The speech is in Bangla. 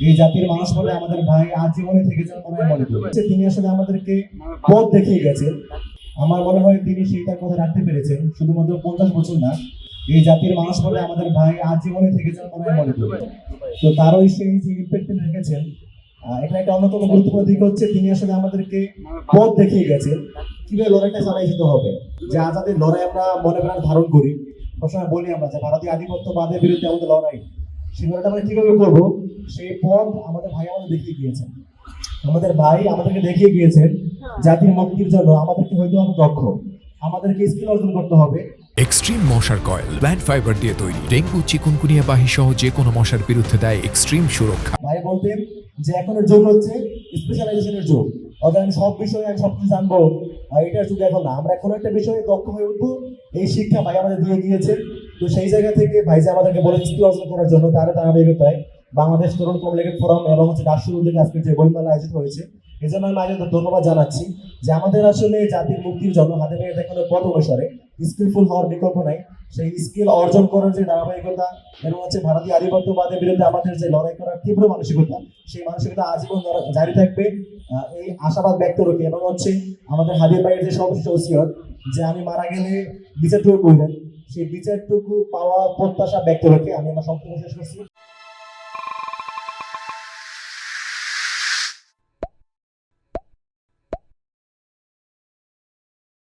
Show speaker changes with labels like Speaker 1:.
Speaker 1: এই জাতির মানুষ বলে আমাদের ভাই আজীবনে থেকে যান মনে হয় মনে করি। তিনি আসলে আমাদেরকে পথ দেখিয়ে গেছেন। আমার মনে হয় তিনি সেইটার কথা রাখতে পেরেছেন, শুধুমাত্র 50 বছর না, এই জাতির মানুষ বলে আমাদের ভাই আজীবনে থেকে যান মনে হয় মনে করি। তো তারও সেই যে ইম্প্যাক্ট তিনি রেখেছেন, এটা একটা অন্যতম গুরুত্বপূর্ণ দিক হচ্ছে তিনি আসলে আমাদেরকে পথ দেখিয়ে গেছেন কিভাবে লড়াইটা চালিয়ে যেতে হবে। যে আজাদের লড়াই আমরা মনে প্রাণ ধারণ করি, সবসময় বলি আমরা যে ভারতীয় আধিপত্যবাদের বিরুদ্ধে আমাদের লড়াই, সেই লড়াইটা আমরা কিভাবে করবো সেই পথ আমাদের ভাই আমাদের দেখিয়ে গিয়েছেন। আমাদের ভাই আমাদেরকে দেখিয়ে গিয়েছেন জাতির মুক্তির জন্য আমাদেরকে হইতে হবে দক্ষ, আমাদেরকে স্কিল অর্জন করতে হবে।
Speaker 2: এক্সট্রিম মশার কয়েল প্ল্যান্ট ফাইবার দিয়ে তৈরি, ডেঙ্গু চিকুনগুনিয়া বাহি সহ যে কোনো মশার বিরুদ্ধে দেয় এক্সট্রিম সুরক্ষা।
Speaker 1: ভাই বলতেন যে এখনের যুগ হচ্ছে স্পেশালাইজেশনের যুগ, অর্থাৎ আমি সব বিষয়ে আমি সবকিছু জানবো, এটার যুগ এখন না, আমরা কোনো একটা বিষয়ে দক্ষ হয়ে উঠবো, এই শিক্ষা ভাই আমাদের দিয়ে গিয়েছে। তো সেই জায়গা থেকে ভাই যে আমাদেরকে বলে স্কিল অর্জন করার জন্য তার ধারাবাহিকতায় বাংলাদেশ তরুণ কমলেগেট ফোরাম এবং হচ্ছে ডাকসুর উদ্যোগে আজকে যে বইমেলা আয়োজিত হয়েছে, এই জন্য আমি আয়োজক ধন্যবাদ জানাচ্ছি যে আমাদের আসলে জাতির মুক্তির জন্য হাতে পেয়ে দেখানোর পথ অনুসারে স্কিলফুল হওয়ার বিকল্প নাই। সেই স্কিল অর্জন করার যে ধারাবাহিকতা এবং হচ্ছে ভারতীয় আধিপত্যবাদের বিরুদ্ধে আমাদের যে লড়াই করার তীব্র মানসিকতা, সেই মানসিকতা আজীবন জারি থাকবে, এই আশাবাদ ব্যক্ত রাখি। এবং হচ্ছে আমাদের হাদির ভাইয়ের যে সর্বশেষ ওসিয়ত যে আমি মারা গেলে বিচারটুকু করবেন, সেই বিচারটুকু পাওয়া প্রত্যাশা ব্যক্ত রেখে আমি আমার সবকিছু শেষ করছি।